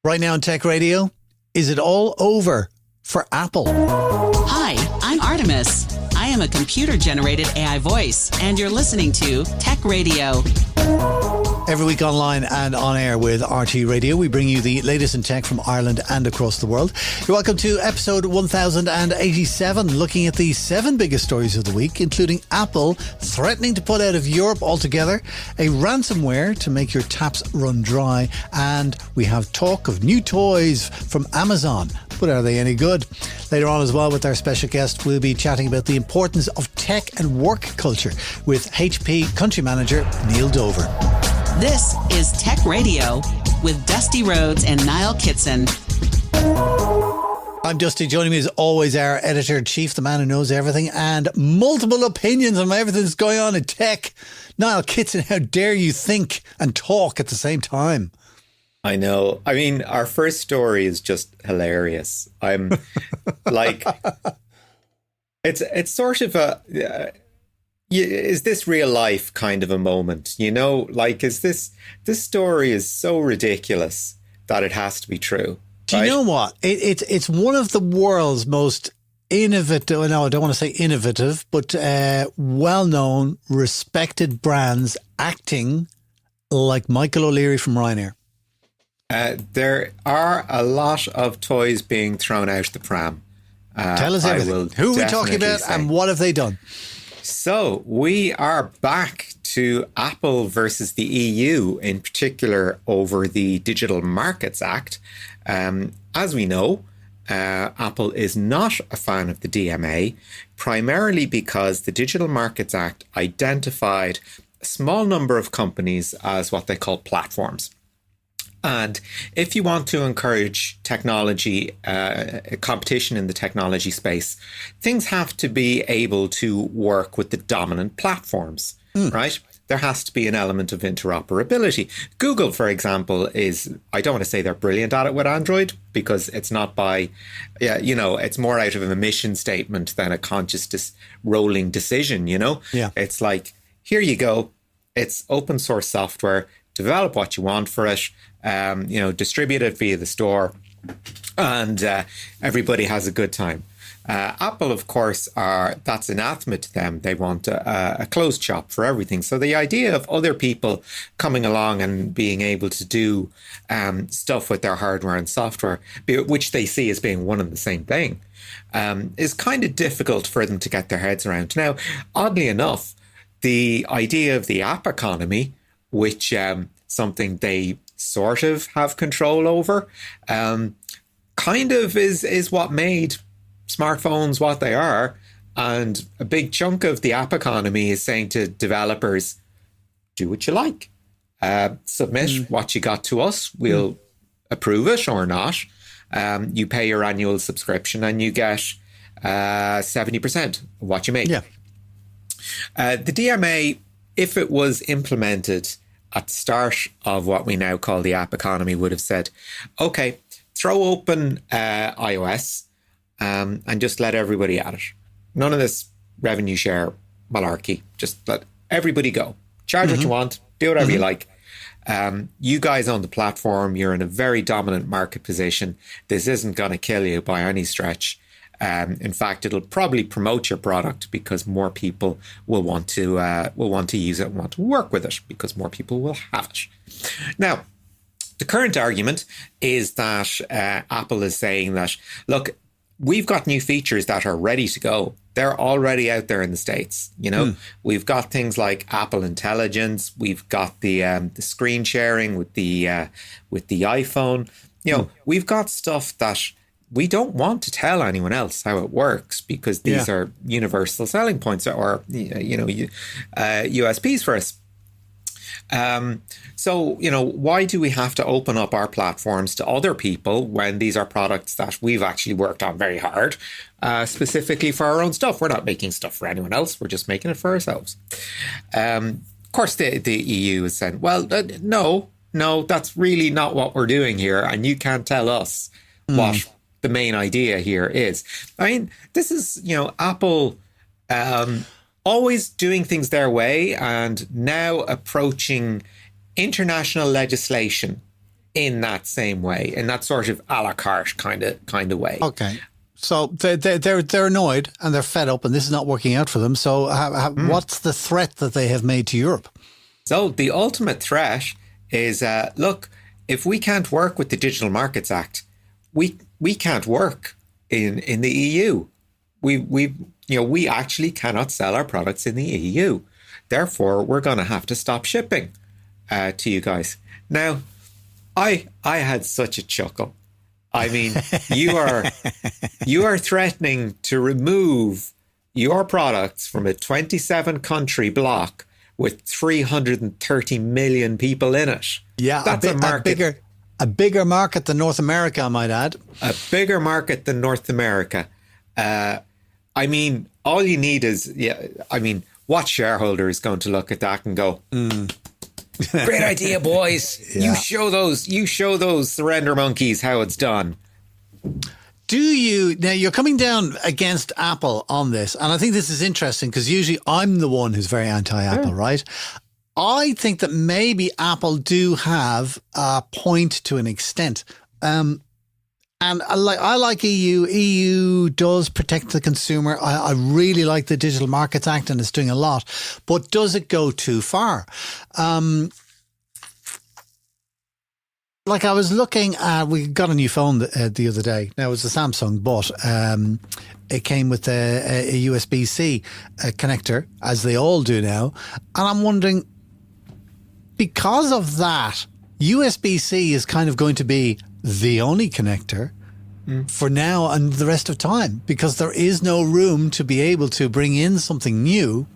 Right now on Tech Radio, is it all over for Apple? Hi, I'm Artemis. I am a computer-generated AI voice, and you're listening to Tech Radio. Every week online and on air with RT Radio, we bring you the latest in tech from Ireland and across the world. You're welcome to episode 1087, looking at the 7 biggest stories of the week, including Apple threatening to pull out of Europe altogether, a ransomware to make your taps run dry, and we have talk of new toys from Amazon. But are they any good? Later on as well with our special guest, we'll be chatting about the importance of tech and work culture with HP Country Manager Neil Dover. This is Tech Radio with Dusty Rhodes and Niall Kitson. I'm Dusty. Joining me as always, our editor-in-chief, the man who knows everything and multiple opinions on everything that's going on in tech. Niall Kitson, how dare you think and talk at the same time? I know. I mean, our first story is just hilarious. I'm like, it's sort of a... is this real life kind of a moment? You know, like, is this story is so ridiculous that it has to be true. Do you know what? It's one of the world's most innovative, no, I don't want to say innovative, but well-known, respected brands acting like Michael O'Leary from Ryanair. There are a lot of toys being thrown out the pram. Tell us everything. Who are we talking about and what have they done? So we are back to Apple versus the EU, in particular over the Digital Markets Act. As we know, Apple is not a fan of the DMA, primarily because the Digital Markets Act identified a small number of companies as what they call platforms. And if you want to encourage technology, competition in the technology space, things have to be able to work with the dominant platforms, right? There has to be an element of interoperability. Google, for example, I don't want to say they're brilliant at it with Android because it's not it's more out of a mission statement than a conscious rolling decision, you know? Yeah. It's like, here you go. It's open source software. Develop what you want for it. Distribute it via the store, and everybody has a good time. Apple, of course, that's anathema to them. They want a closed shop for everything. So the idea of other people coming along and being able to do stuff with their hardware and software, which they see as being one and the same thing, is kind of difficult for them to get their heads around. Now, oddly enough, the idea of the app economy, which something they sort of have control over, kind of is what made smartphones what they are. And a big chunk of the app economy is saying to developers, do what you like. Submit what you got to us. We'll approve it or not. You pay your annual subscription and you get 70% of what you make. Yeah. The DMA, if it was implemented at the start of what we now call the app economy, would have said, okay, throw open iOS and just let everybody at it. None of this revenue share malarkey. Just let everybody go. Charge what you want. Do whatever you like. You guys own the platform. You're in a very dominant market position. This isn't going to kill you by any stretch. In fact, it'll probably promote your product because more people will want to use it and want to work with it because more people will have it. Now, the current argument is that Apple is saying that, look, we've got new features that are ready to go. They're already out there in the States. You know, we've got things like Apple Intelligence. We've got the screen sharing with the iPhone. You know, we've got stuff that we don't want to tell anyone else how it works because these are universal selling points or USPs for us. So, why do we have to open up our platforms to other people when these are products that we've actually worked on very hard, specifically for our own stuff? We're not making stuff for anyone else. We're just making it for ourselves. Of course, the EU is saying, well, no, that's really not what we're doing here. And you can't tell us what the main idea here is. I mean, this is, Apple always doing things their way and now approaching international legislation in that same way, in that sort of a la carte kind of way. Okay. So they're annoyed and they're fed up, and this is not working out for them. So what's the threat that they have made to Europe? So the ultimate threat is, look, if we can't work with the Digital Markets Act, we can't work in the EU. We actually cannot sell our products in the EU. Therefore, we're going to have to stop shipping to you guys. Now, I had such a chuckle. I mean, you are threatening to remove your products from a 27 country bloc with 330 million people in it. Yeah, that's a market. A bigger market than North America, I might add. A bigger market than North America. I mean, all you need is, what shareholder is going to look at that and go, great idea, boys. Yeah. You show those surrender monkeys how it's done. Now you're coming down against Apple on this, and I think this is interesting because usually I'm the one who's very anti-Apple, right? I think that maybe Apple do have a point to an extent. And I like EU. EU does protect the consumer. I really like the Digital Markets Act, and it's doing a lot. But does it go too far? Like I was looking at, we got a new phone the other day. Now it was a Samsung, but it came with a USB-C connector, as they all do now. And I'm wondering, because of that, USB-C is kind of going to be the only connector for now and the rest of time, because there is no room to be able to bring in something new,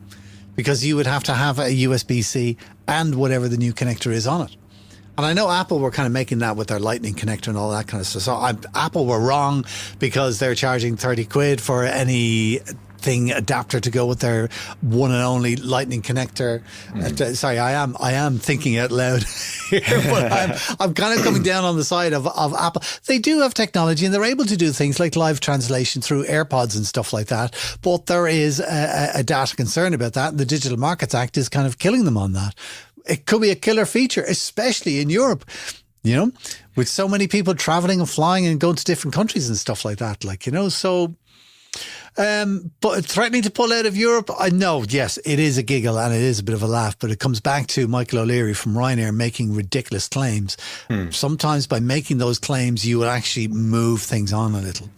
because you would have to have a USB-C and whatever the new connector is on it. And I know Apple were kind of making that with their Lightning connector and all that kind of stuff. So Apple were wrong because they're charging 30 quid for anything adapter to go with their one and only Lightning connector. Sorry, I am thinking out loud here, but I'm kind of coming down on the side of Apple. They do have technology and they're able to do things like live translation through AirPods and stuff like that. But there is a data concern about that. And the Digital Markets Act is kind of killing them on that. It could be a killer feature, especially in Europe, with so many people traveling and flying and going to different countries and stuff like that. So, but threatening to pull out of Europe, I know, yes, it is a giggle and it is a bit of a laugh, but it comes back to Michael O'Leary from Ryanair making ridiculous claims. Sometimes by making those claims, you will actually move things on a little.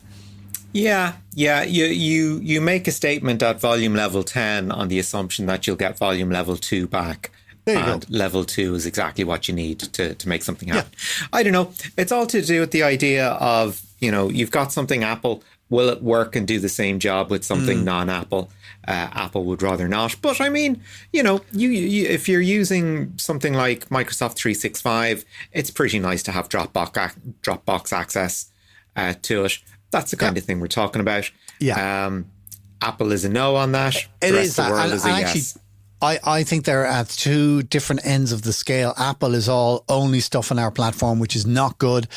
Yeah. You make a statement at volume level 10 on the assumption that you'll get volume level 2 back. And level 2 is exactly what you need to make something happen. Yeah. I don't know. It's all to do with the idea of, you've got something Apple. Will it work and do the same job with something non-Apple? Apple would rather not. But I mean, you if you're using something like Microsoft 365, it's pretty nice to have Dropbox access to it. That's the kind of thing we're talking about. Yeah. Apple is a no on that. It is that. The world is a yes. I think they're at two different ends of the scale. Apple is all only stuff on our platform, which is not good.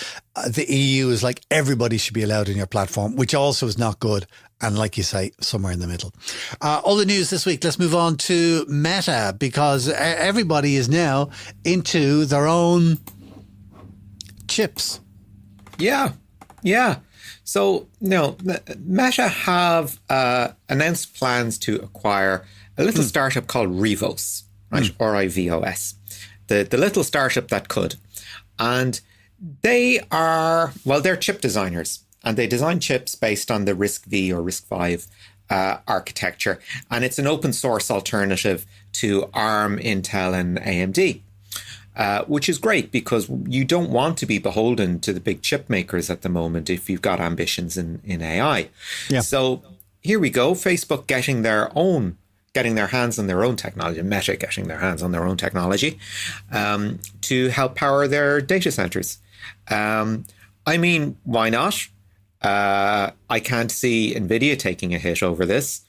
The EU is like everybody should be allowed in your platform, which also is not good. And like you say, somewhere in the middle. All the news this week. Let's move on to Meta, because everybody is now into their own chips. Yeah. So, Meta have announced plans to acquire a little startup called Rivos, right? R-I-V-O-S. The little startup that could. And they're chip designers. And they design chips based on the RISC-V or RISC-V architecture. And it's an open source alternative to ARM, Intel, and AMD. Which is great because you don't want to be beholden to the big chip makers at the moment if you've got ambitions in AI. Yeah. So here we go. Facebook getting their hands on their own technology, Meta getting their hands on their own technology to help power their data centers. I mean, why not? I can't see NVIDIA taking a hit over this.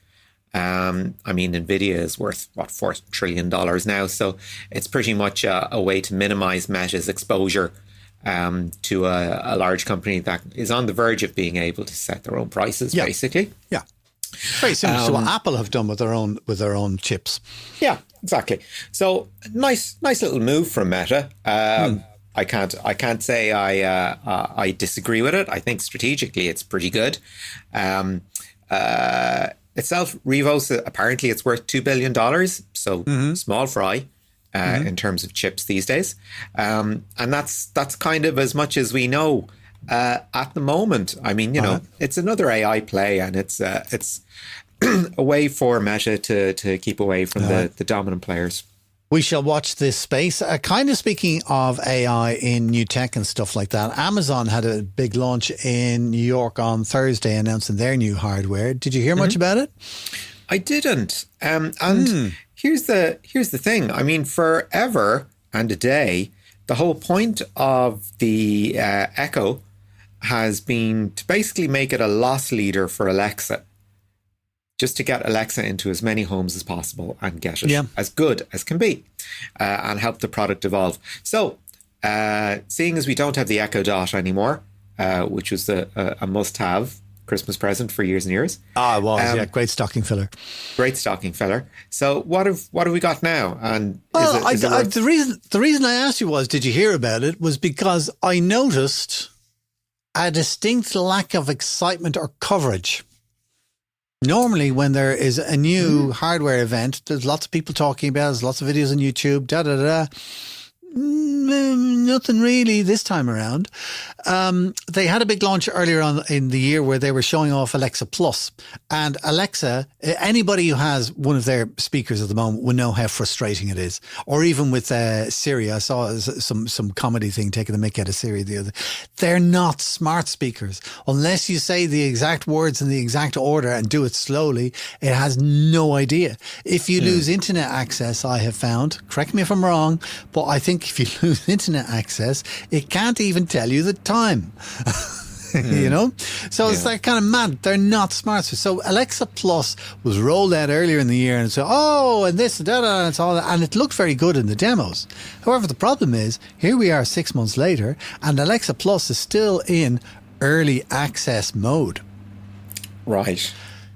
I mean, NVIDIA is worth, $4 trillion now. So it's pretty much a way to minimize Meta's exposure to a large company that is on the verge of being able to set their own prices, basically. Yeah. Very similar to what Apple have done with their own chips. Yeah, exactly. So nice little move from Meta. I can't say I disagree with it. I think strategically it's pretty good. Itself, Revos, apparently it's worth $2 billion. So small fry in terms of chips these days. And that's kind of as much as we know at the moment. I mean, it's another AI play, and it's a way for Meta to keep away from the dominant players. We shall watch this space. Kind of speaking of AI in new tech and stuff like that, Amazon had a big launch in New York on Thursday announcing their new hardware. Did you hear much about it? I didn't. And here's the thing. I mean, forever and a day, the whole point of the Echo has been to basically make it a loss leader for Alexa. Just to get Alexa into as many homes as possible and get it as good as can be and help the product evolve. So, seeing as we don't have the Echo Dot anymore, which was a must-have Christmas present for years and years. It was, great stocking filler. Great stocking filler. So, what have we got now? And the reason I asked you was, did you hear about it? Was because I noticed a distinct lack of excitement or coverage. Normally, when there is a new hardware event, there's lots of people talking about it, there's lots of videos on YouTube, Nothing really this time around. They had a big launch earlier on in the year where they were showing off Alexa Plus. And Alexa, anybody who has one of their speakers at the moment will know how frustrating it is. Or even with Siri, I saw some comedy thing taking the mick out of Siri the other. They're not smart speakers. Unless you say the exact words in the exact order and do it slowly, it has no idea. If you lose internet access, I have found, correct me if I'm wrong, but I think if you lose internet access, it can't even tell you the time. So it's like kind of mad. They're not smart. So Alexa Plus was rolled out earlier in the year, and so and this and that, and it's all that, and it looked very good in the demos. However, the problem is here we are 6 months later, and Alexa Plus is still in early access mode. Right.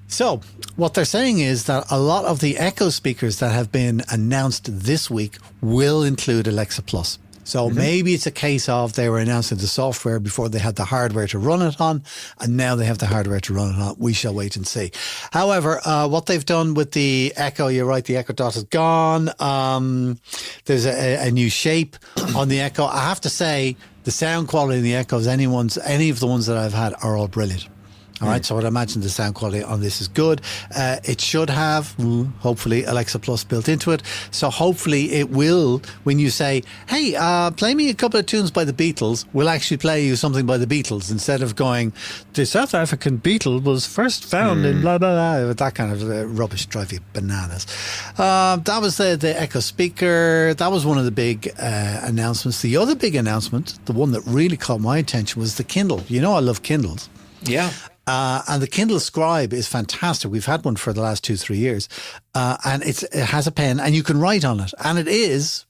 So what they're saying is that a lot of the Echo speakers that have been announced this week will include Alexa Plus. So maybe it's a case of they were announcing the software before they had the hardware to run it on, and now they have the hardware to run it on. We shall wait and see. However, what they've done with the Echo, you're right, the Echo Dot is gone. There's a new shape on the Echo. I have to say, the sound quality in the Echoes, any of the ones that I've had, are all brilliant. All right, so I'd imagine the sound quality on this is good. It should have, hopefully, Alexa Plus built into it. So hopefully it will, when you say, hey, play me a couple of tunes by the Beatles, we'll actually play you something by the Beatles instead of going, the South African Beatle was first found in blah, blah, blah. That kind of rubbish drive you bananas. That was the Echo speaker. That was one of the big announcements. The other big announcement, the one that really caught my attention, was the Kindle. You know I love Kindles. Yeah. And the Kindle Scribe is fantastic. We've had one for the last 2-3 years. And it has a pen and you can write on it. And it is,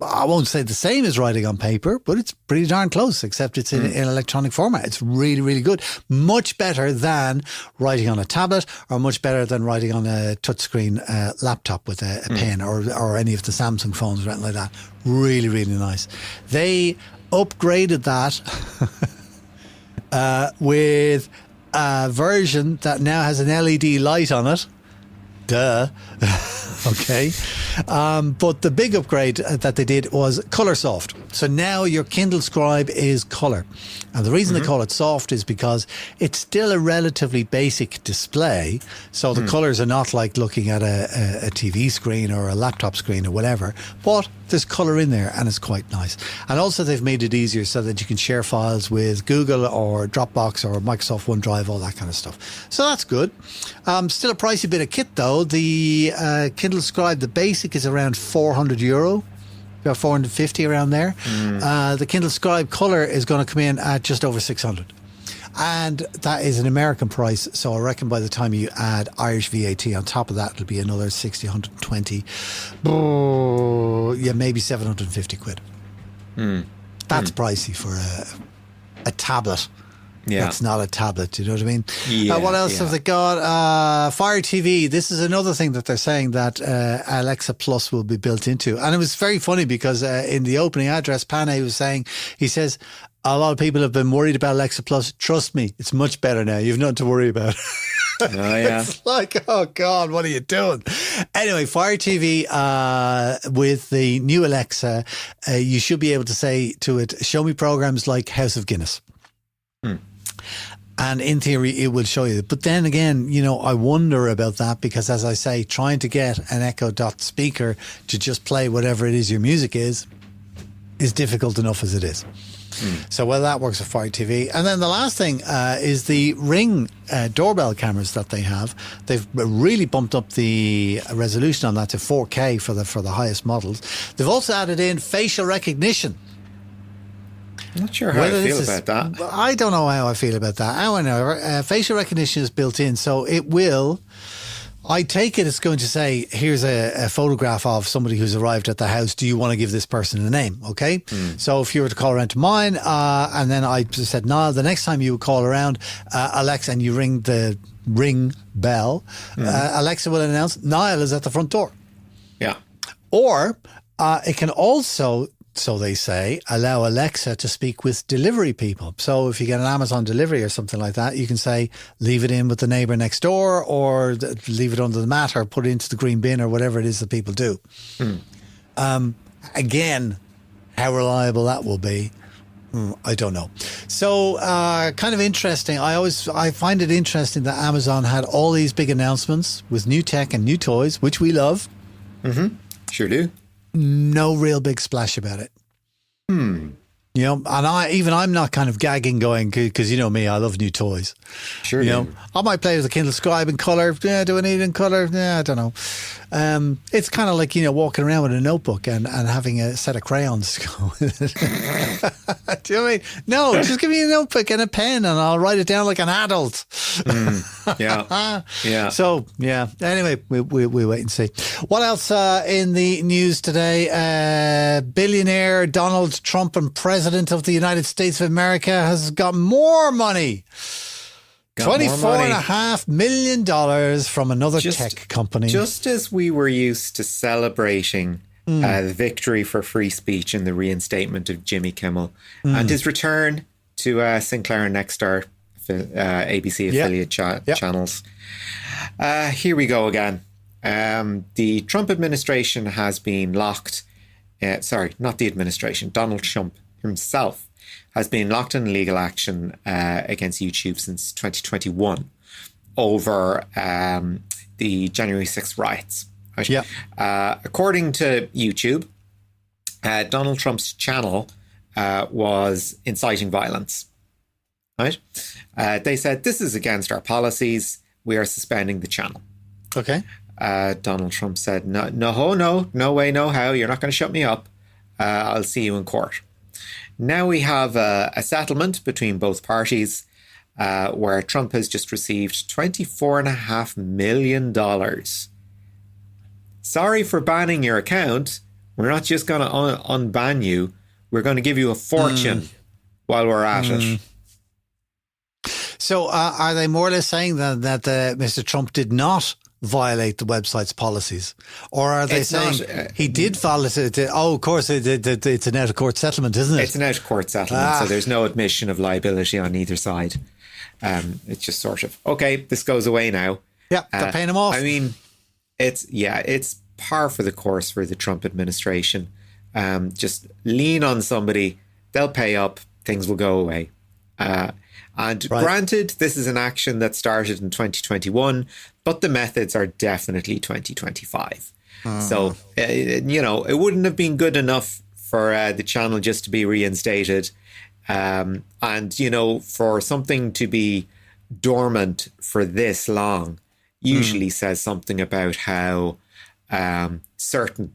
I won't say the same as writing on paper, but it's pretty darn close, except it's in electronic format. It's really, really good. Much better than writing on a tablet, or much better than writing on a touchscreen laptop with a pen, or any of the Samsung phones or anything like that. Really, really nice. They upgraded that with a version that now has an LED light on it. Duh. Okay. But the big upgrade that they did was Color Soft. So now your Kindle Scribe is color. And the reason they call it soft is because it's still a relatively basic display. So the colors are not like looking at a TV screen or a laptop screen or whatever. But there's color in there and it's quite nice. And also they've made it easier so that you can share files with Google or Dropbox or Microsoft OneDrive, all that kind of stuff. So that's good. Still a pricey bit of kit though. The Kindle Scribe, the basic, is around €400. About 450 around there. The Kindle Scribe Color is going to come in at just over 600. And that is an American price. So I reckon by the time you add Irish VAT on top of that, it'll be another 60, 120. Yeah, maybe 750 quid. That's pricey for a tablet. Yeah. That's not a tablet. Do you know what I mean? Yeah, what else have they got? Fire TV. This is another thing that they're saying that Alexa Plus will be built into. And it was very funny because in the opening address, Pane was saying, he says, a lot of people have been worried about Alexa Plus. Trust me, it's much better now. You've nothing to worry about. Oh, yeah. It's like, oh God, what are you doing? Anyway, Fire TV with the new Alexa, you should be able to say to it, show me programs like House of Guinness. And in theory, it will show you. But then again, I wonder about that because, as I say, trying to get an Echo Dot speaker to just play whatever it is your music is difficult enough as it is. So, that works with Fire TV. And then the last thing is the Ring doorbell cameras that they have. They've really bumped up the resolution on that to 4K for the highest models. They've also added in facial recognition. I'm not sure how I feel about that. I don't know how I feel about that. However, facial recognition is built in, so it will. I take it's going to say, here's a photograph of somebody who's arrived at the house. Do you want to give this person a name? Okay. So if you were to call around to mine, and then I said, Niall, the next time you would call around, Alexa, and you ring the Ring bell, Alexa will announce Niall is at the front door. Yeah. Or it can also, so they say, allow Alexa to speak with delivery people. So if you get an Amazon delivery or something like that, you can say, leave it in with the neighbour next door, or leave it under the mat, or put it into the green bin, or whatever it is that people do. Again, how reliable that will be, I don't know. So kind of interesting. I find it interesting that Amazon had all these big announcements with new tech and new toys, which we love. Sure do. No real big splash about it. And I'm not kind of gagging going, because you know me, I love new toys. Sure. I might play with a Kindle Scribe in colour. Yeah, do I need it in colour? Yeah, I don't know. It's kind of like, walking around with a notebook and having a set of crayons. Do you know what I mean? No, just give me a notebook and a pen and I'll write it down like an adult. Yeah. So, anyway, we wait and see. What else in the news today? Billionaire Donald Trump and President of the United States of America has got more money. $24.5 million from another tech company. Just as we were used to celebrating the victory for free speech and the reinstatement of Jimmy Kimmel and his return to Sinclair and Nexstar ABC affiliate channels. Here we go again. The Trump administration has been locked. Not the administration. Donald Trump himself has been locked in legal action against YouTube since 2021 over the January 6th riots. Right? Yeah. According to YouTube, Donald Trump's channel was inciting violence. Right? They said, this is against our policies. We are suspending the channel. Okay. Donald Trump said, no way, no how. You're not going to shut me up. I'll see you in court. Now we have a settlement between both parties where Trump has just received $24.5 million. Sorry for banning your account. We're not just going to unban you. We're going to give you a fortune while we're at it. So are they more or less saying that Mr. Trump did not violate the website's policies? Or are they saying he did violate it? Of course, it's an out-of-court settlement, isn't it? It's an out-of-court settlement, so there's no admission of liability on either side. It's just sort of, okay, this goes away now. Yeah, they're paying him off. I mean, it's par for the course for the Trump administration. Just lean on somebody, they'll pay up, things will go away. Granted, this is an action that started in 2021, but the methods are definitely 2025. So, it wouldn't have been good enough for the channel just to be reinstated. And, for something to be dormant for this long usually says something about how certain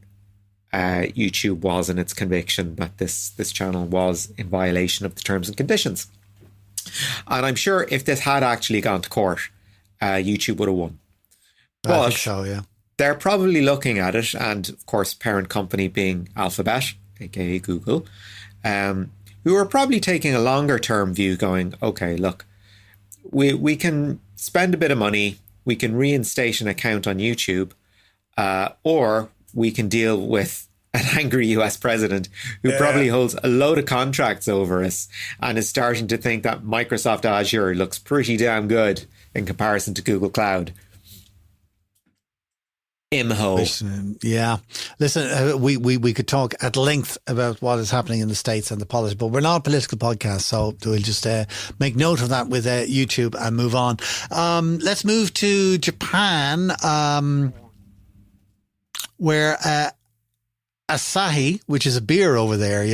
YouTube was in its conviction that this channel was in violation of the terms and conditions. And I'm sure if this had actually gone to court, YouTube would have won. But I think so, yeah. They're probably looking at it, and of course, parent company being Alphabet, aka Google, who are probably taking a longer term view going, okay, look, we can spend a bit of money, we can reinstate an account on YouTube, or we can deal with an angry US president who probably holds a load of contracts over us and is starting to think that Microsoft Azure looks pretty damn good in comparison to Google Cloud. Imho. Yeah. Listen, we could talk at length about what is happening in the States and the politics, but we're not a political podcast, so we'll just make note of that with YouTube and move on. Let's move to Japan, where Asahi, which is a beer over there,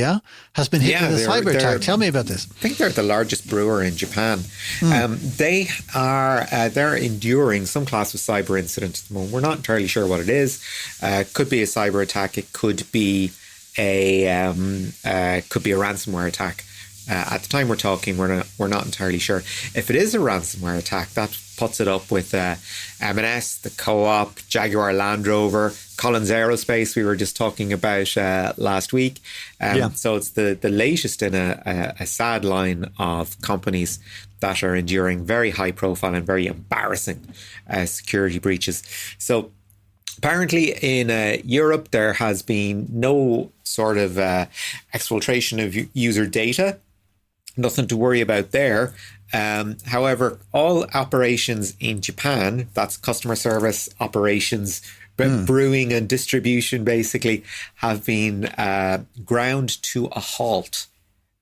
has been hit with a cyber attack. Tell me about this. I think they're the largest brewer in Japan. They're enduring some class of cyber incident at the moment. We're not entirely sure what it is. Could be a cyber attack. It could be a ransomware attack. At the time we're talking, we're not entirely sure. If it is a ransomware attack, that puts it up with M&S, the Co-op, Jaguar Land Rover, Collins Aerospace we were just talking about last week. So it's the latest in a sad line of companies that are enduring very high profile and very embarrassing security breaches. So apparently in Europe, there has been no sort of exfiltration of user data. Nothing to worry about there. However, all operations in Japan, that's customer service operations, brewing and distribution basically, have been ground to a halt.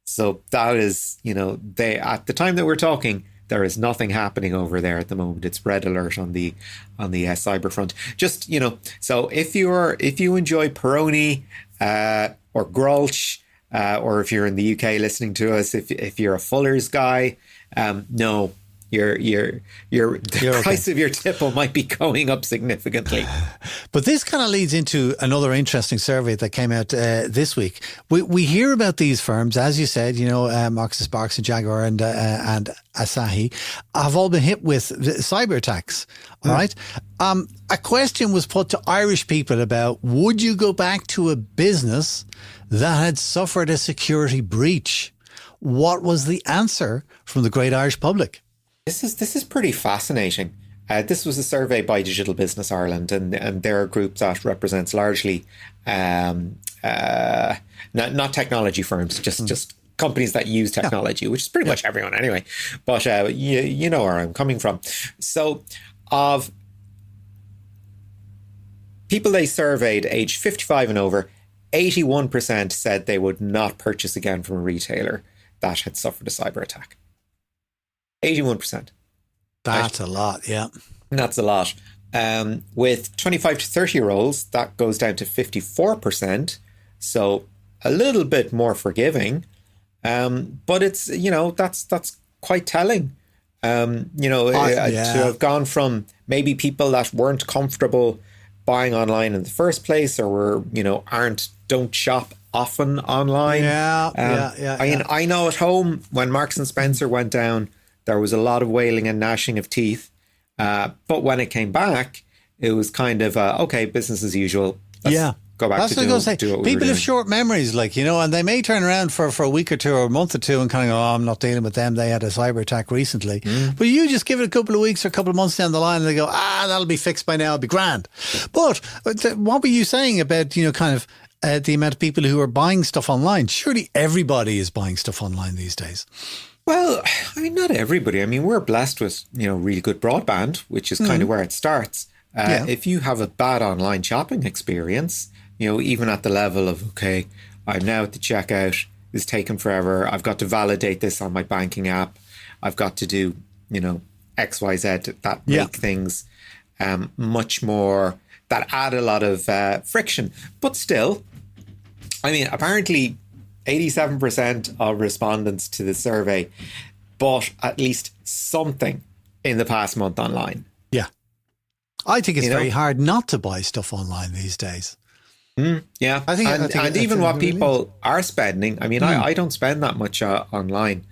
So that is, at the time that we're talking, there is nothing happening over there at the moment. It's red alert on the cyber front. Just, so if you enjoy Peroni or Grolsch, or if you're in the UK listening to us, if you're a Fuller's guy, no, the price of your tipple might be going up significantly. But this kind of leads into another interesting survey that came out this week. We hear about these firms, as you said, Marks and Sparks and Jaguar and Asahi have all been hit with cyber attacks. All right. A question was put to Irish people about, would you go back to a business that had suffered a security breach? What was the answer from the great Irish public? This is pretty fascinating. This was a survey by Digital Business Ireland, and they're a group that represents largely not technology firms, just companies that use technology, which is pretty much everyone anyway. But you know where I'm coming from. So of people they surveyed aged 55 and over, 81% said they would not purchase again from a retailer that had suffered a cyber attack. 81%. That's a lot, yeah. That's a lot. With 25 to 30-year-olds, that goes down to 54%. So a little bit more forgiving. But it's, that's quite telling. To have gone from maybe people that weren't comfortable buying online in the first place, or were, don't shop often online. I know at home when Marks and Spencer went down, there was a lot of wailing and gnashing of teeth. But when it came back, it was kind of, okay, business as usual. Let's go back to do what we were doing. People have short memories, and they may turn around for a week or two or a month or two and kind of go, I'm not dealing with them. They had a cyber attack recently. But you just give it a couple of weeks or a couple of months down the line and they go, that'll be fixed by now. It'll be grand. But what were you saying about, kind of the amount of people who are buying stuff online? Surely everybody is buying stuff online these days. Well, not everybody. We're blessed with, really good broadband, which is kind of where it starts. If you have a bad online shopping experience, even at the level of, okay, I'm now at the checkout, it's taken forever. I've got to validate this on my banking app. I've got to do, X, Y, Z that make things much more, that add a lot of friction. But still, apparently 87% of respondents to the survey bought at least something in the past month online. Yeah. I think it's very hard not to buy stuff online these days. Yeah. I think even what people are spending, I don't spend that much online.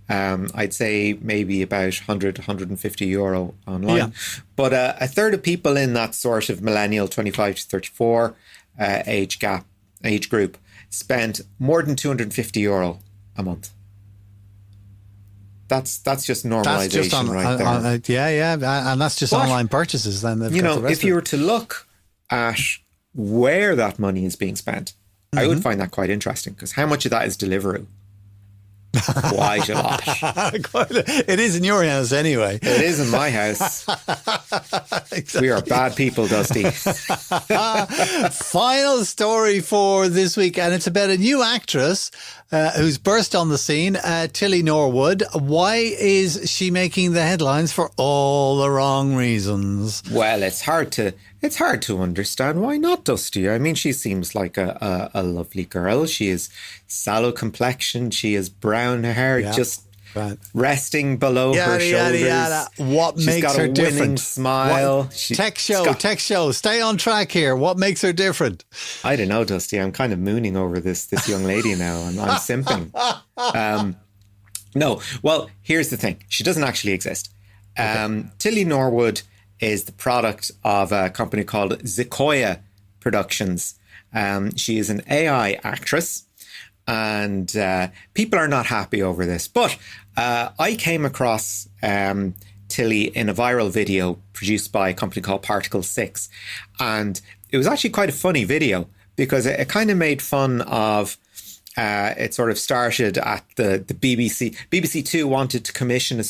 I'd say maybe about 100, 150 euro online. Yeah. But a third of people in that sort of millennial 25 to 34 age group spent more than 250 euro a month. That's just normalization That's just right there. And that's just But, online purchases. Then they've you got know, the rest if you were to look at where that money is being spent, I would find that quite interesting, because how much of that is Deliveroo? Quite a lot. It is in your house anyway. It is in my house. Exactly. We are bad people, Dusty. Final story for this week, and it's about a new actress who's burst on the scene, Tilly Norwood. Why is she making the headlines? For all the wrong reasons. Well, it's hard to understand why not, Dusty. I mean, she seems like a lovely girl. She is sallow complexion. She has brown hair, just resting below her shoulders. What She's makes got her a winning different? smile. Tech show. Stay on track here. What makes her different? I don't know, Dusty. I'm kind of mooning over this young lady now, and I'm simping. No, well, here's the thing. She doesn't actually exist. Tilly Norwood is the product of a company called Sequoia Productions. She is an AI actress, and people are not happy over this. But I came across Tilly in a viral video produced by a company called Particle 6. And it was actually quite a funny video, because it kind of made fun of... it sort of started at the BBC. BBC Two wanted to commission a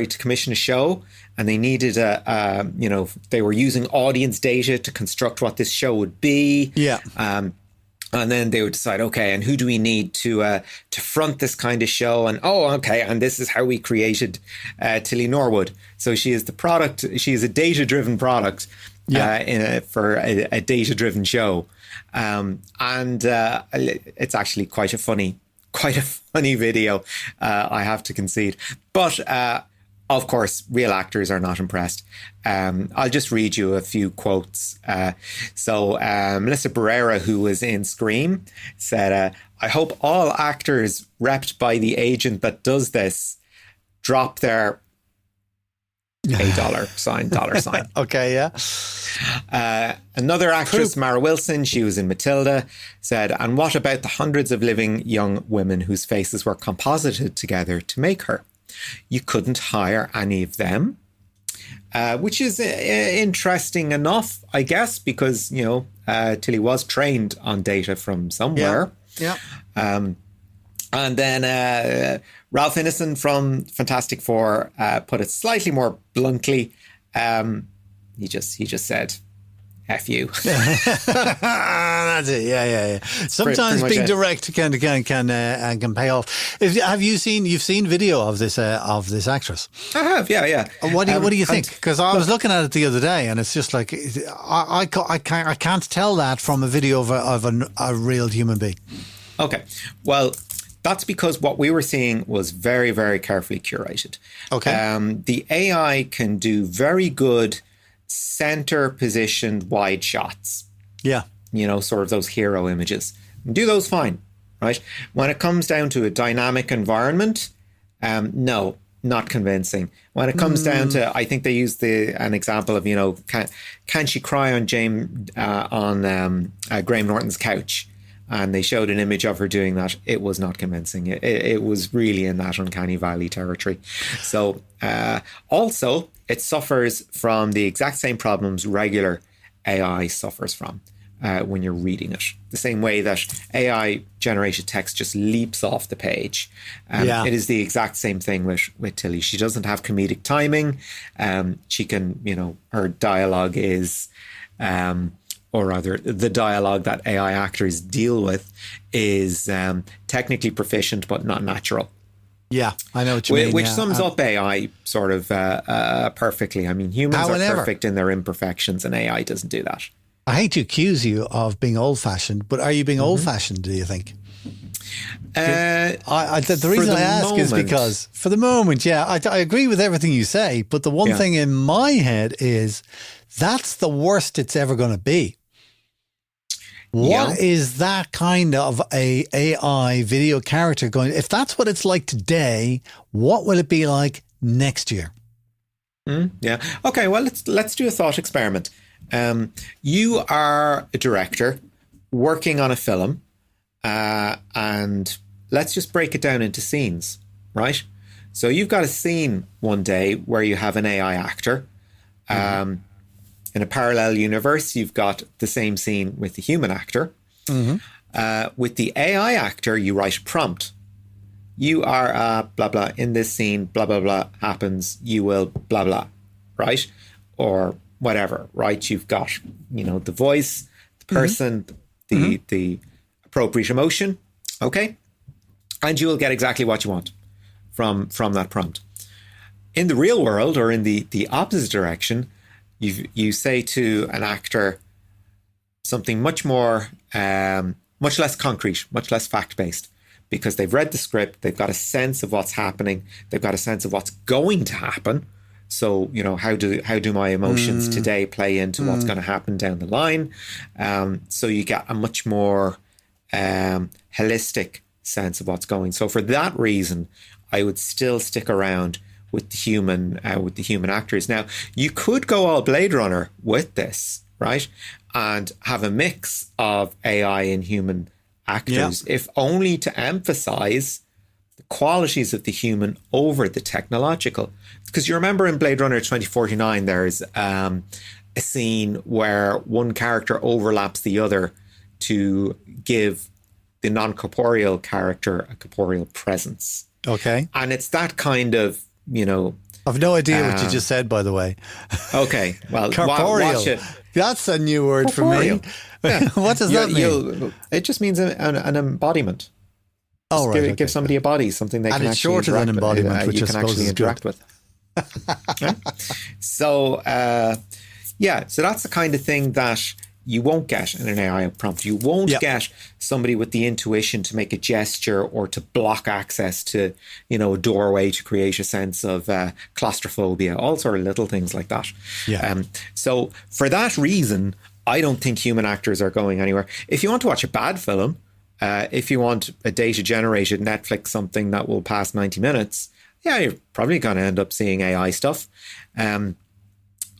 commission a show, and they needed they were using audience data to construct what this show would be. Yeah. And then they would decide, okay, and who do we need to front this kind of show? And and this is how we created Tilly Norwood. So she is the product. She is a data-driven product for a data-driven show. And it's actually quite a funny video, I have to concede. But of course, real actors are not impressed. I'll just read you a few quotes. So Melissa Barrera, who was in Scream, said, I hope all actors repped by the agent that does this drop their $8 $. Okay, yeah. Another actress, Mara Wilson, she was in Matilda, said, and what about the hundreds of living young women whose faces were composited together to make her? You couldn't hire any of them, which is interesting enough, I guess, because, Tilly was trained on data from somewhere. Yeah. And then Ralph Ineson from Fantastic Four put it slightly more bluntly. He just said, F you. That's it. Yeah. Sometimes being direct can pay off. You've seen video of this actress? I have. Yeah. What do you think? Because I was looking at it the other day, and it's just like I can't tell that from a video of a real human being. Okay. Well, that's because what we were seeing was very, very carefully curated. Okay. The AI can do very good center positioned wide shots. Yeah. Sort of those hero images. Do those fine, right? When it comes down to a dynamic environment, no, not convincing. When it comes down to, I think they used an example of, can she cry on Graham Norton's couch? And they showed an image of her doing that. It was not convincing. It was really in that uncanny valley territory. So also, it suffers from the exact same problems regular AI suffers from when you're reading it. The same way that AI generated text just leaps off the page. It is the exact same thing with Tilly. She doesn't have comedic timing. She can, her dialogue is... or rather, the dialogue that AI actors deal with is technically proficient, but not natural. Yeah, I know what you mean. Which sums up AI sort of perfectly. I mean, humans are perfect in their imperfections, and AI doesn't do that. I hate to accuse you of being old-fashioned, but are you being old-fashioned, do you think? The reason I ask is because, for the moment, I agree with everything you say, but the one thing in my head is that's the worst it's ever going to be. What is that kind of a AI video character going? If that's what it's like today, what will it be like next year? Yeah. Okay. Well, let's do a thought experiment. You are a director working on a film, and let's just break it down into scenes, right? So you've got a scene one day where you have an AI actor. In a parallel universe, you've got the same scene with the human actor. With the AI actor, you write a prompt. You are blah, blah, in this scene, blah, blah, blah happens. You will blah, blah, right? Or whatever, right? You've got, the voice, the person, the appropriate emotion, okay? And you will get exactly what you want from that prompt. In the real world, or in the opposite direction, you say to an actor something much more, much less concrete, much less fact-based, because they've read the script, they've got a sense of what's happening, they've got a sense of what's going to happen. So, how do my emotions today play into what's going to happen down the line? So you get a much more holistic sense of what's going. So for that reason, I would still stick around with the human actors. Now, you could go all Blade Runner with this, right? And have a mix of AI and human actors, if only to emphasize the qualities of the human over the technological. Because you remember in Blade Runner 2049, there's a scene where one character overlaps the other to give the non-corporeal character a corporeal presence. Okay. And it's that kind of, I've no idea what you just said, by the way. Okay. Well, corporeal. watch it. That's a new word Corporeal. for me. Yeah. What does that mean? It just means an embodiment. Oh, right. Give somebody a body, something they and can it's actually shorter than embodiment, which you I can suppose actually is interact good. with. Yeah. So, so that's the kind of thing that you won't get in an AI prompt. You won't get somebody with the intuition to make a gesture or to block access to, a doorway to create a sense of claustrophobia, all sort of little things like that. Yeah. So for that reason, I don't think human actors are going anywhere. If you want to watch a bad film, if you want a data-generated Netflix something that will pass 90 minutes, you're probably going to end up seeing AI stuff.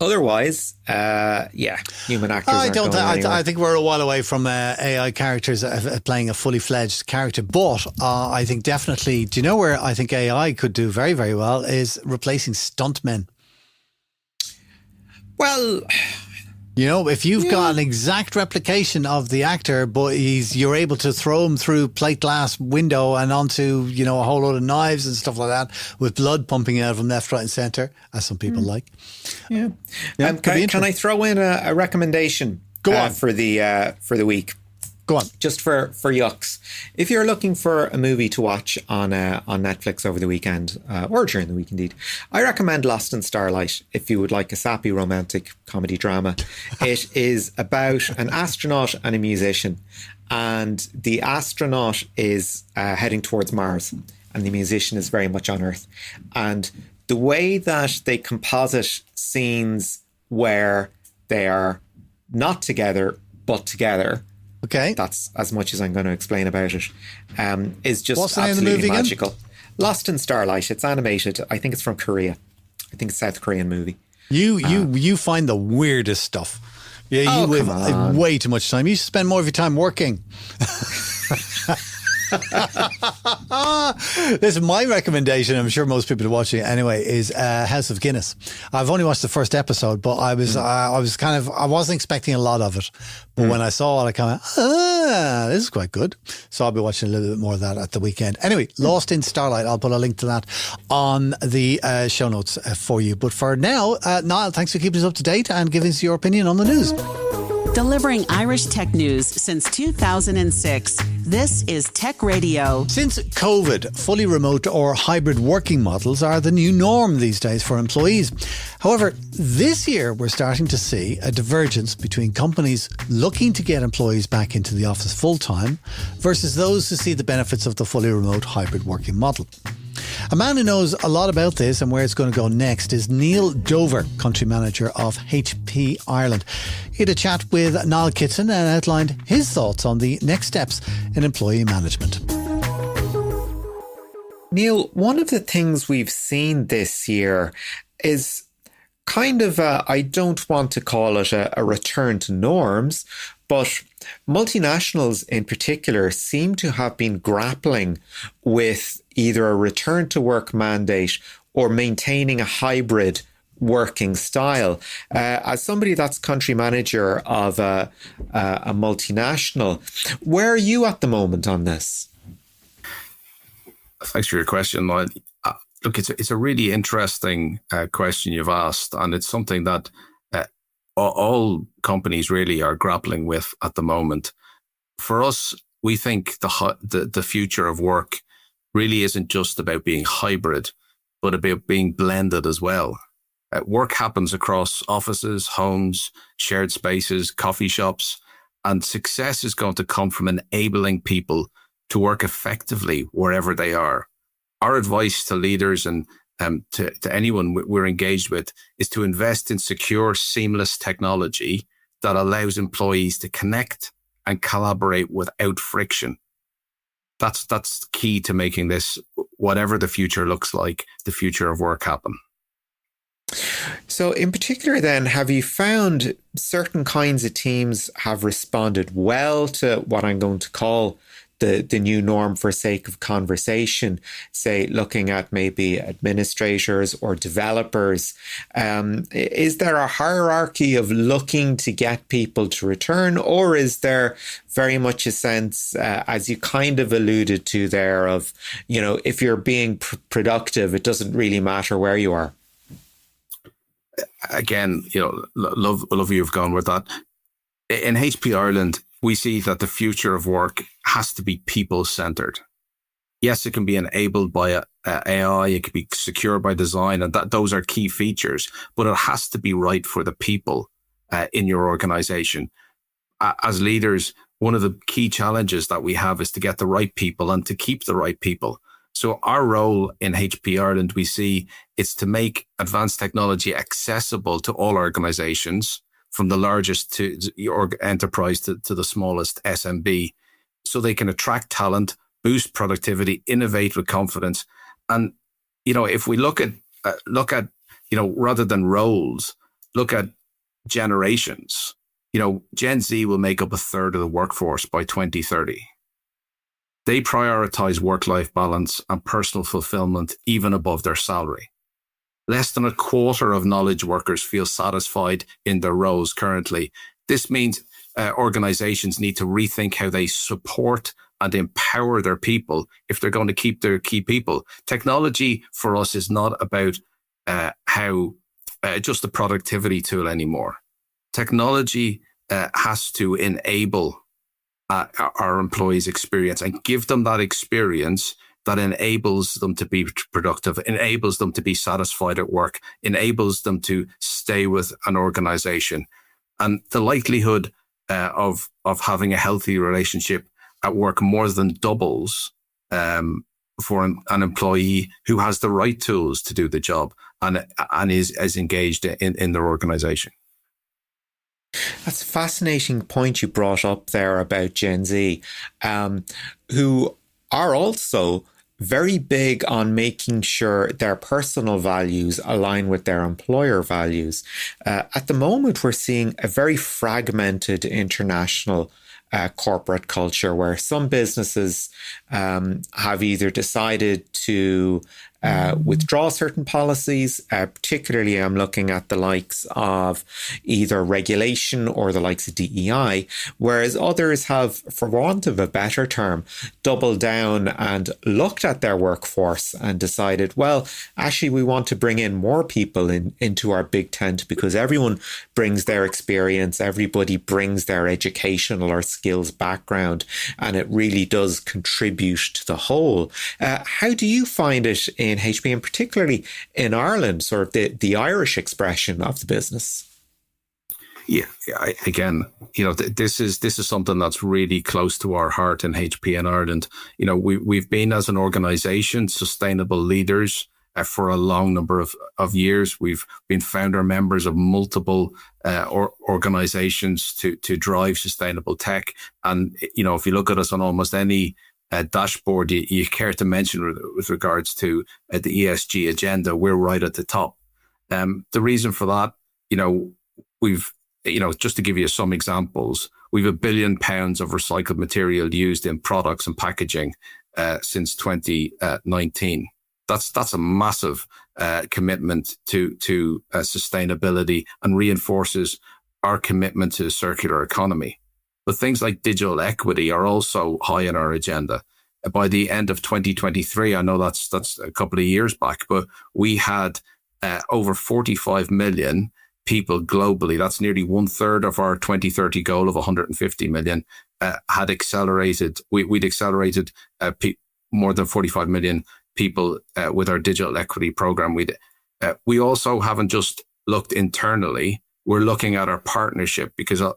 Otherwise, human actors aren't going anywhere. I think we're a while away from AI characters playing a fully fledged character. But I think definitely, do you know where I think AI could do very, very well is replacing stuntmen. Well, if you've got an exact replication of the actor, but you're able to throw him through plate glass window and onto, a whole load of knives and stuff like that, with blood pumping out of him left, right, and centre, as some people like. Yeah. Can I throw in a recommendation? Go on. For the week? Go on. Just for yucks. If you're looking for a movie to watch on Netflix over the weekend, or during the week indeed, I recommend Lost in Starlight if you would like a sappy romantic comedy drama. It is about an astronaut and a musician, and the astronaut is heading towards Mars and the musician is very much on Earth. And the way that they composite scenes where they are not together but together, okay, that's as much as I'm going to explain about it, is just What's the name of the absolutely movie again? magical. Lost in Starlight. It's animated. I think it's from Korea. I think it's a South Korean movie. You find the weirdest stuff. Yeah, you have way too much time. You should spend more of your time working. Listen, my recommendation, I'm sure most people are watching it anyway, is House of Guinness. I've only watched the first episode, but I wasn't expecting a lot of it. But when I saw it, I kind of, this is quite good. So I'll be watching a little bit more of that at the weekend. Anyway, Lost in Starlight. I'll put a link to that on the show notes for you. But for now, Niall, thanks for keeping us up to date and giving us your opinion on the news. Delivering Irish tech news since 2006, this is Tech Radio. Since COVID, fully remote or hybrid working models are the new norm these days for employees. However, this year we're starting to see a divergence between companies looking to get employees back into the office full-time versus those who see the benefits of the fully remote hybrid working model. A man who knows a lot about this and where it's going to go next is Neil Dover, country manager of HP Ireland. He had a chat with Niall Kitson and outlined his thoughts on the next steps in employee management. Neil, one of the things we've seen this year is kind of, I don't want to call it a return to norms, but multinationals in particular seem to have been grappling with either a return to work mandate or maintaining a hybrid working style. As somebody that's country manager of a multinational, where are you at the moment on this? Thanks for your question, Niall. Look, it's a really interesting question you've asked, and it's something that all companies really are grappling with at the moment. For us, we think the future of work really isn't just about being hybrid, but about being blended as well. Work happens across offices, homes, shared spaces, coffee shops, and success is going to come from enabling people to work effectively wherever they are. Our advice to leaders and to anyone we're engaged with is to invest in secure, seamless technology that allows employees to connect and collaborate without friction. That's key to making this, whatever the future looks like, the future of work happen. So in particular then, have you found certain kinds of teams have responded well to what I'm going to call the new norm for sake of conversation, say looking at maybe administrators or developers? Is there a hierarchy of looking to get people to return, or is there very much a sense, as you kind of alluded to there, of, if you're being productive, it doesn't really matter where you are? Again, love you've gone with that. In HP Ireland, we see that the future of work has to be people-centered. Yes, it can be enabled by AI, it can be secure by design, and those are key features, but it has to be right for the people in your organization. As leaders, one of the key challenges that we have is to get the right people and to keep the right people. So our role in HP Ireland, we see, it's to make advanced technology accessible to all organizations, from the largest to your enterprise to the smallest SMB, so they can attract talent, boost productivity, innovate with confidence. And, if we look at, rather than roles, look at generations. Gen Z will make up a third of the workforce by 2030. They prioritize work-life balance and personal fulfillment even above their salary. Less than a quarter of knowledge workers feel satisfied in their roles currently. This means organizations need to rethink how they support and empower their people if they're going to keep their key people. Technology for us is not about just a productivity tool anymore. Technology has to enable our employees' experience and give them that experience that enables them to be productive, enables them to be satisfied at work, enables them to stay with an organization. And the likelihood of having a healthy relationship at work more than doubles for an employee who has the right tools to do the job and is engaged in their organization. That's a fascinating point you brought up there about Gen Z, who are also very big on making sure their personal values align with their employer values. At the moment, we're seeing a very fragmented international corporate culture where some businesses have either decided to withdraw certain policies. Particularly, I'm looking at the likes of either regulation or the likes of DEI, whereas others have, for want of a better term, doubled down and looked at their workforce and decided, well, actually, we want to bring in more people into our big tent because everyone brings their experience, everybody brings their educational or skills background, and it really does contribute to the whole. How do you find it in HP, and particularly in Ireland, sort of the Irish expression of the business? Yeah, again, this is something that's really close to our heart in HP in Ireland. We've been, as an organization, sustainable leaders for a long number of years. We've been founder members of multiple organizations to drive sustainable tech. And, if you look at us on almost any dashboard you care to mention with regards to the ESG agenda, we're right at the top. The reason for that, we've, just to give you some examples, we've £1 billion of recycled material used in products and packaging since 2019. That's a massive commitment to sustainability and reinforces our commitment to the circular economy. But things like digital equity are also high on our agenda. By the end of 2023, I know that's a couple of years back, but we had over 45 million people globally. That's nearly 1/3 of our 2030 goal of 150 million. Had accelerated. We'd accelerated more than 45 million people with our digital equity program. We also haven't just looked internally. We're looking at our partnership because a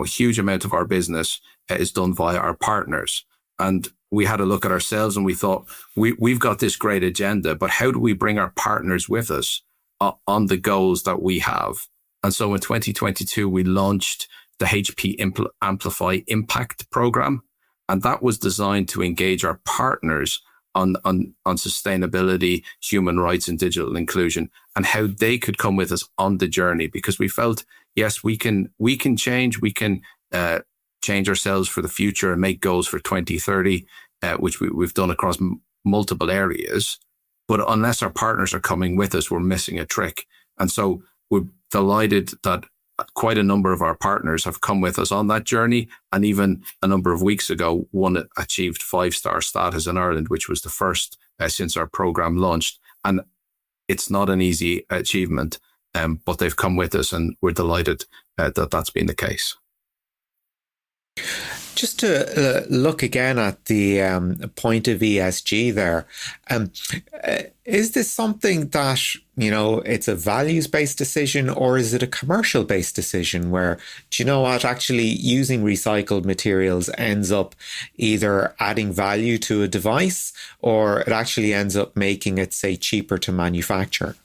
huge amount of our business is done via our partners. And we had a look at ourselves and we thought, we've got this great agenda, but how do we bring our partners with us on the goals that we have? And so in 2022, we launched the HP Amplify Impact program. And that was designed to engage our partners on sustainability, human rights and digital inclusion, and how they could come with us on the journey, because we felt, yes, we can change, we can change ourselves for the future and make goals for 2030, which we've done across multiple areas. But unless our partners are coming with us, we're missing a trick. And so we're delighted that quite a number of our partners have come with us on that journey. And even a number of weeks ago, one achieved 5-star status in Ireland, which was the first since our program launched. And it's not an easy achievement, but they've come with us and we're delighted that that's been the case. Just to look again at the point of ESG there, is this something that, it's a values-based decision, or is it a commercial-based decision where, do you know what, actually using recycled materials ends up either adding value to a device or it actually ends up making it, say, cheaper to manufacture?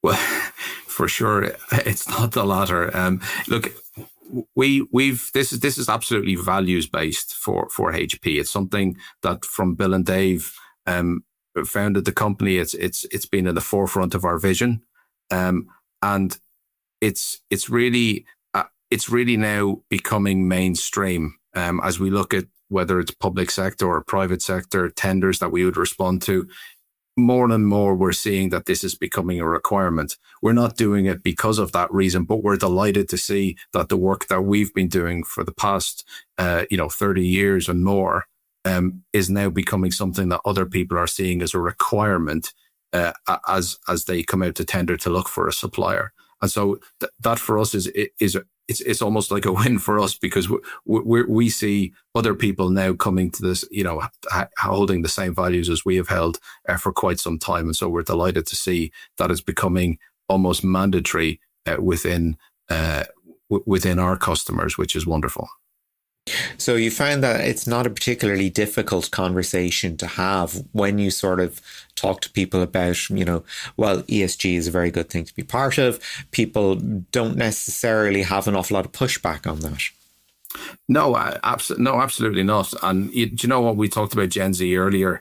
Well, for sure, it's not the latter. Look, this is absolutely values based for HP. It's something that from Bill and Dave founded the company. It's been in the forefront of our vision, and it's really now becoming mainstream as we look at whether it's public sector or private sector tenders that we would respond to. More and more, we're seeing that this is becoming a requirement. We're not doing it because of that reason, but we're delighted to see that the work that we've been doing for the past, 30 years and more, is now becoming something that other people are seeing as a requirement as they come out to tender to look for a supplier. And so that for us it's almost like a win for us, because we see other people now coming to this, holding the same values as we have held for quite some time. And so we're delighted to see that it's becoming almost mandatory within our customers, which is wonderful. So you found that it's not a particularly difficult conversation to have when you sort of talk to people about, ESG is a very good thing to be part of. People don't necessarily have an awful lot of pushback on that. No, absolutely not. And do you know what, we talked about Gen Z earlier?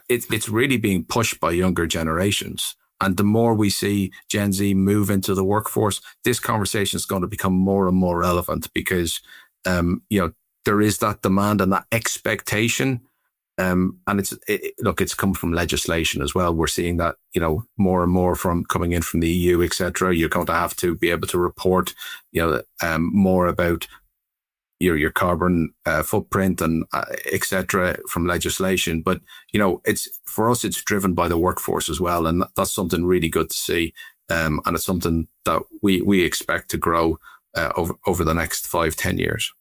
It's really being pushed by younger generations. And the more we see Gen Z move into the workforce, this conversation is going to become more and more relevant, because, there is that demand and that expectation. And it's come from legislation as well. We're seeing that, more and more from coming in from the EU, etc. You're going to have to be able to report, more about your carbon footprint and etc. from legislation. But, it's for us, it's driven by the workforce as well. And that's something really good to see. And it's something that we expect to grow over the next 5-10 years.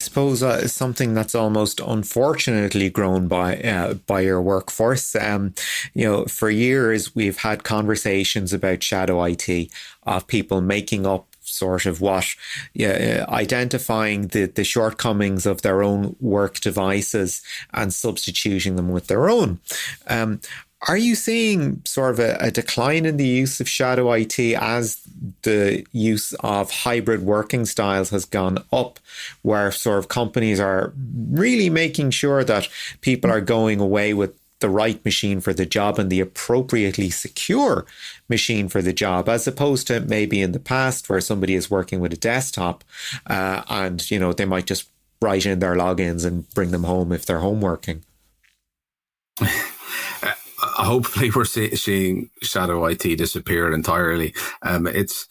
I suppose something that's almost unfortunately grown by your workforce. For years, we've had conversations about shadow IT, of people making up sort of identifying the shortcomings of their own work devices and substituting them with their own. Are you seeing sort of a decline in the use of shadow IT as the use of hybrid working styles has gone up, where sort of companies are really making sure that people are going away with the right machine for the job and the appropriately secure machine for the job, as opposed to maybe in the past where somebody is working with a desktop and, you know, they might just write in their logins and bring them home if they're home working. Hopefully we're seeing shadow IT disappear entirely. It's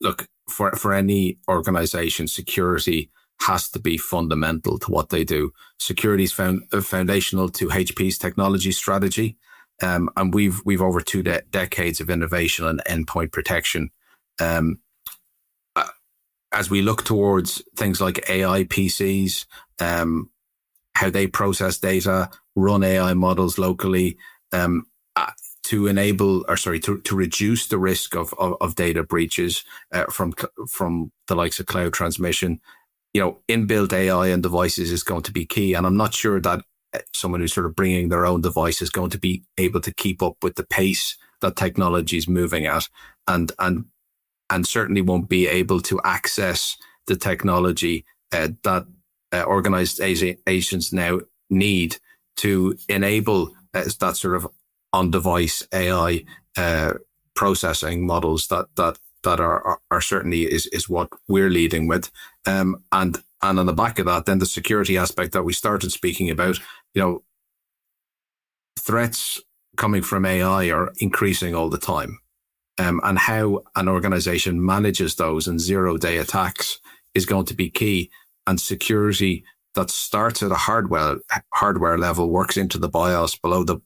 look, for any organization, security has to be fundamental to what they do. Security is foundational to HP's technology strategy. And we've over two decades of innovation and endpoint protection. As we look towards things like AI PCs, how they process data, run AI models locally, to enable, to reduce the risk of data breaches from the likes of cloud transmission. You know, inbuilt AI in devices is going to be key, and I'm not sure that someone who's sort of bringing their own device is going to be able to keep up with the pace that technology is moving at, and certainly won't be able to access the technology that organizations now need to enable that sort of on-device AI processing models that are certainly is what we're leading with, and on the back of that, then the security aspect that we started speaking about. You know, threats coming from AI are increasing all the time, and how an organization manages those and zero-day attacks is going to be key. And security that starts at a hardware level, works into the BIOS, below the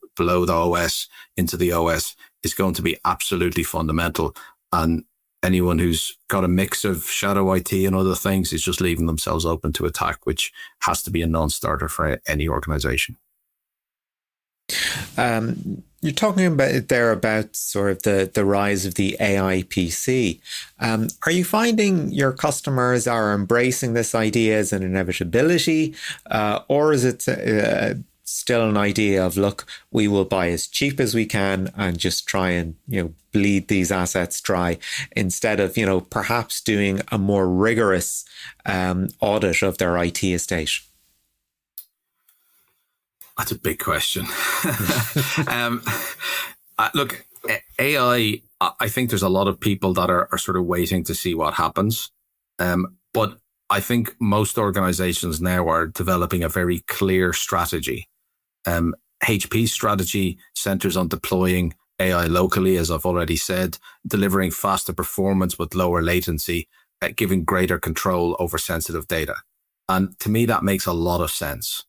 OS, into the OS, is going to be absolutely fundamental. And anyone who's got a mix of shadow IT and other things is just leaving themselves open to attack, which has to be a non-starter for any organization. You're talking about sort of the rise of the AI PC. Are you finding your customers are embracing this idea as an inevitability, or is it still an idea of, look, we will buy as cheap as we can and just try and, you know, bleed these assets dry, instead of, you know, perhaps doing a more rigorous audit of their IT estate? That's a big question. Look, AI, I think there's a lot of people that are sort of waiting to see what happens. But I think most organizations now are developing a very clear strategy. HP's strategy centers on deploying AI locally, as I've already said, delivering faster performance with lower latency, giving greater control over sensitive data. And to me, that makes a lot of sense.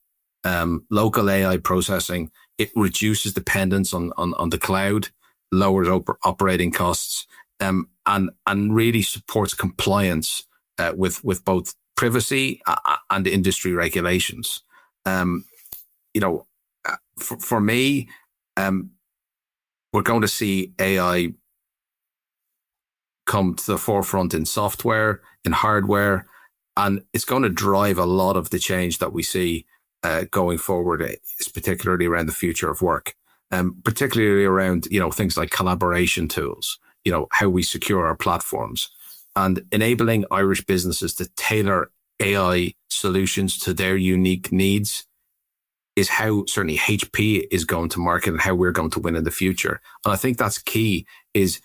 Local AI processing, it reduces dependence on the cloud, lowers operating costs, and really supports compliance with both privacy and industry regulations. You know, for me, we're going to see AI come to the forefront in software, in hardware, and it's going to drive a lot of the change that we see going forward, is particularly around the future of work, particularly around, you know, things like collaboration tools, you know, how we secure our platforms, and enabling Irish businesses to tailor AI solutions to their unique needs is how certainly HP is going to market and how we're going to win in the future. And I think that's key, is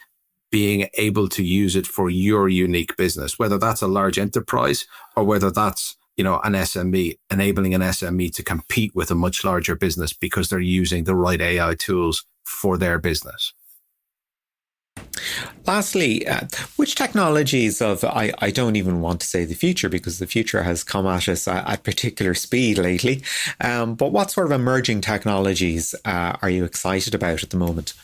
being able to use it for your unique business, whether that's a large enterprise or whether that's, you know, an SME, enabling an SME to compete with a much larger business because they're using the right AI tools for their business. Lastly, which technologies of, I don't even want to say the future, because the future has come at us at particular speed lately, but what sort of emerging technologies are you excited about at the moment?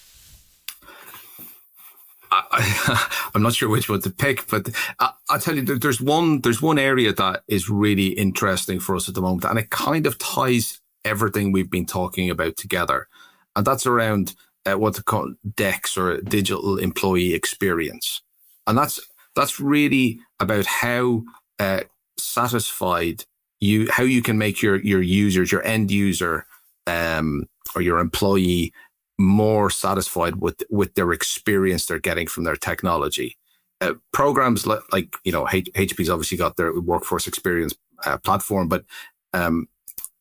I'm not sure which one to pick, but I'll tell you, there's one area that is really interesting for us at the moment, and it kind of ties everything we've been talking about together, and that's around what they call DEX, or digital employee experience, and that's really about how satisfied how you can make your users, your end user, or your employee, more satisfied with their experience they're getting from their technology. Programs like you know, HP's obviously got their workforce experience platform, but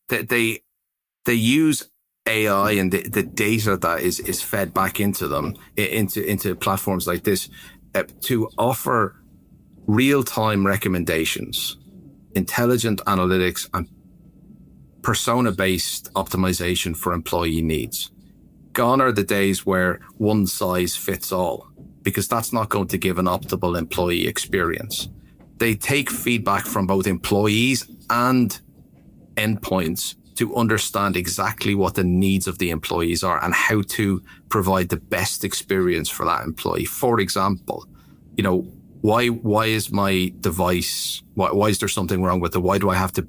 they use AI and the data that is fed back into them, into platforms like this, to offer real-time recommendations, intelligent analytics, and persona-based optimization for employee needs. Gone are the days where one size fits all, because that's not going to give an optimal employee experience. They take feedback from both employees and endpoints to understand exactly what the needs of the employees are and how to provide the best experience for that employee. For example, why is my device, why is there something wrong with it? Why do I have to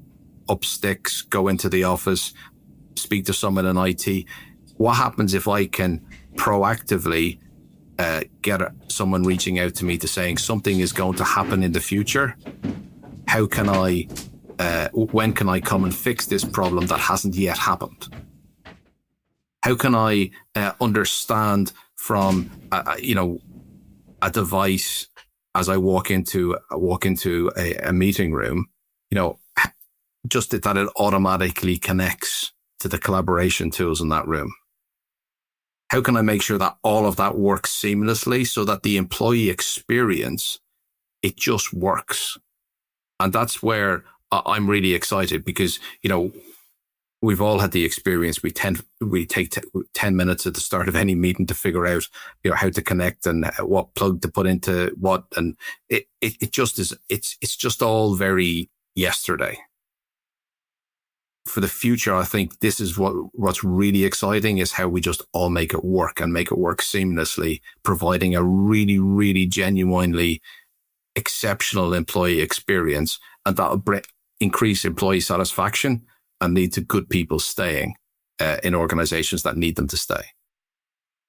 up sticks, go into the office, speak to someone in IT? What happens if I can proactively get someone reaching out to me to saying something is going to happen in the future? How can I, when can I come and fix this problem that hasn't yet happened? How can I understand from, a device as I walk into a meeting room, just that it automatically connects to the collaboration tools in that room? How can I make sure that all of that works seamlessly so that the employee experience, it just works? And that's where I'm really excited, because, we've all had the experience. We take 10 minutes at the start of any meeting to figure out, how to connect and what plug to put into what. And it just is, it's just all very yesterday. For the future, I think this is what's really exciting, is how we just all make it work and make it work seamlessly, providing a really, really genuinely exceptional employee experience. And that'll increase employee satisfaction and lead to good people staying in organizations that need them to stay.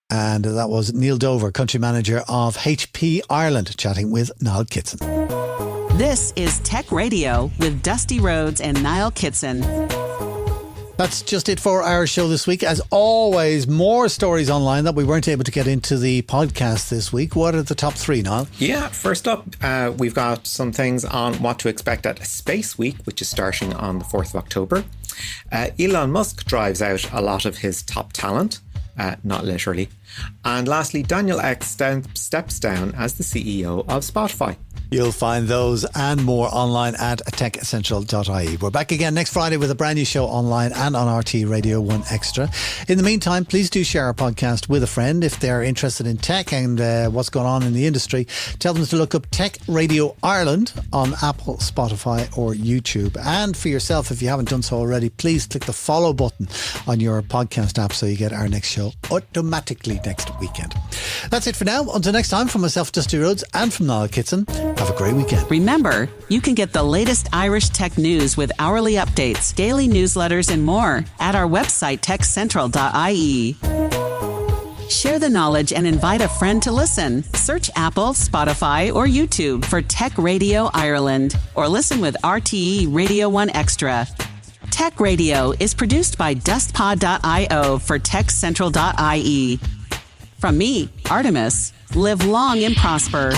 And that was Niall Dover, country manager of HP Ireland, chatting with Niall Kitson. This is Tech Radio with Dusty Rhodes and Niall Kitson. That's just it for our show this week. As always, more stories online that we weren't able to get into the podcast this week. What are the top three, Niall? Yeah, first up, we've got some things on what to expect at Space Week, which is starting on the 4th of October. Elon Musk drives out a lot of his top talent, not literally. And lastly, Daniel Ek steps down as the CEO of Spotify. You'll find those and more online at techessential.ie. We're back again next Friday with a brand new show online and on RT Radio 1 Extra. In the meantime, please do share our podcast with a friend if they're interested in tech and what's going on in the industry. Tell them to look up Tech Radio Ireland on Apple, Spotify or YouTube. And for yourself, if you haven't done so already, please click the follow button on your podcast app so you get our next show automatically next weekend. That's it for now. Until next time, from myself, Dusty Rhodes, and from Niall Kitson, have a great weekend. Remember, you can get the latest Irish tech news with hourly updates, daily newsletters, and more at our website, techcentral.ie. Share the knowledge and invite a friend to listen. Search Apple, Spotify, or YouTube for Tech Radio Ireland, or listen with RTE Radio 1 Extra. Tech Radio is produced by dustpod.io for techcentral.ie. From me, Artemis, live long and prosper.